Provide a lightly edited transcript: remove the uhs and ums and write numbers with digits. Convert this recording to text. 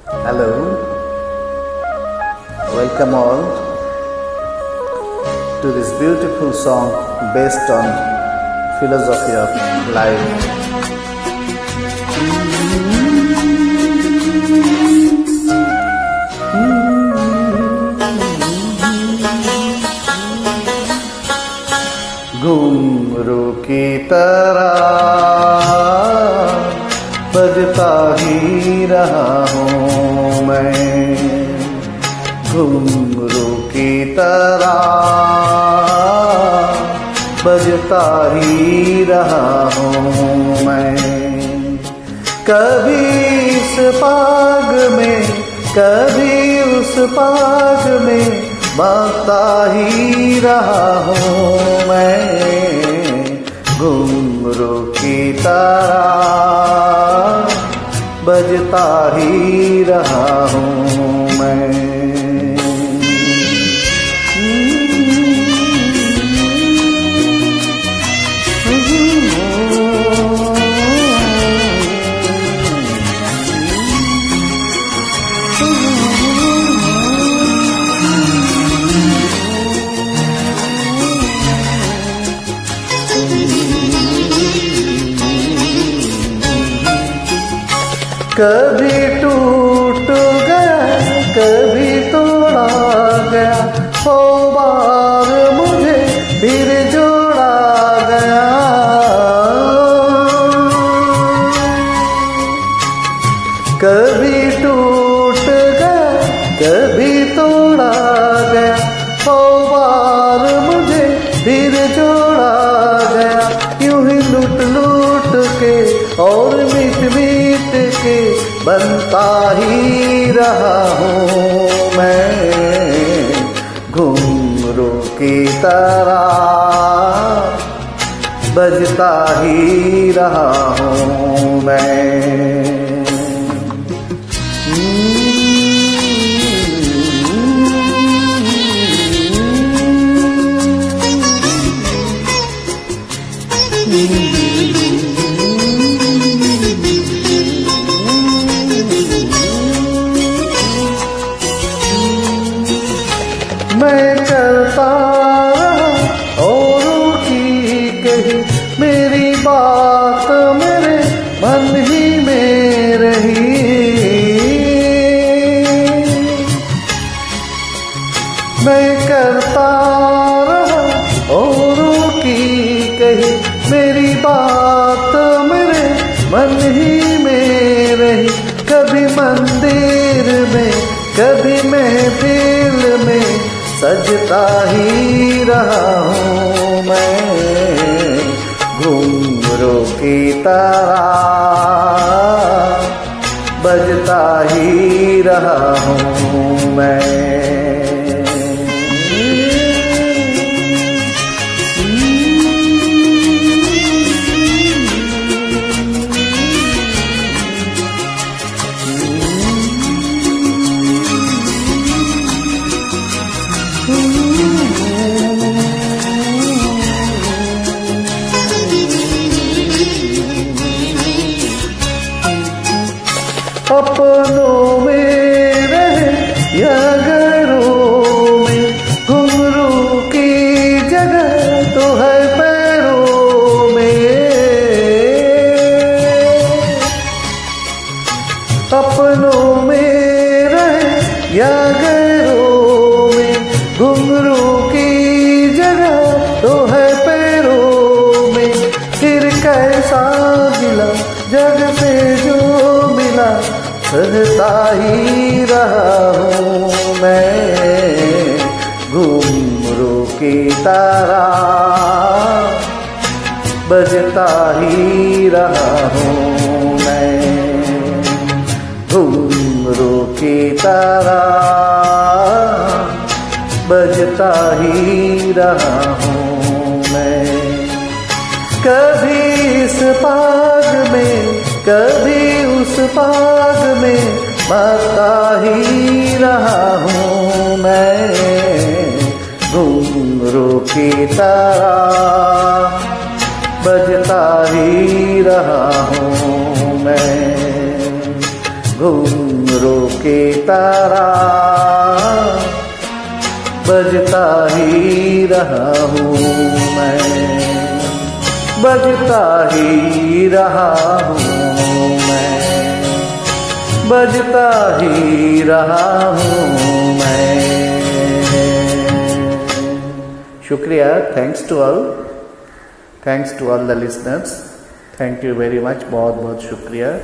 Hello, welcome all to this beautiful song based on philosophy of life. घुंघरू की तरह बजता ही रहा हूँ मैं, घुंघरू की तरह बजता ही रहा हूँ मैं। कभी इस पाग में कभी उस पाग में बजता ही रहा हूँ मैं, घुंघरू की तरह बजता ही रहा हूँ मैं। कभी टूट गया कभी तोड़ा गया, हो बार मुझे फिर जोड़ा गया। कभी टूट गया कभी तोड़ा गया, हो बार मुझे फिर जोड़ा गया। यूं ही लूट लूट के और मीट मीट के बनता ही रहा हूँ मैं, घुंघरू की तरह बजता ही रहा हूँ मैं। मैं चलता रहा औरों की कही, मेरी बात मेरे मन ही में रही। मैं करता रहा औरों की कही, मेरी बात मेरे मन ही में रही। कभी मंदिर में कभी महफिल में सजता ही रहा हूँ मैं, घुंघरू की तरह बजता ही रहा हूँ मैं। अपनों में रहे या घरों में, घुंघरू की जगह तो है पैरों में। अपनों में रहे या घरों में, घुंघरू की जगह तो है पैरों में। फिर कैसा गिला जग से जो मिला, सहता ही रहा हूँ मैं, घुंघरू की तरह बजता ही रहा हूँ मैं, घुंघरू की तरह बजता ही रहा हूँ मैं। कभी इस पाग में कभी उस पाग में बजता ही रहा हूँ मैं, घुंघरू की तरह बजता ही रहा हूँ मैं, घुंघरू सुरों के तारा बजता ही रहा हूँ मैं, बजता ही रहा हूँ मैं, बजता ही रहा हूँ मैं। शुक्रिया, thanks to all the listeners, thank you very much, बहुत बहुत शुक्रिया।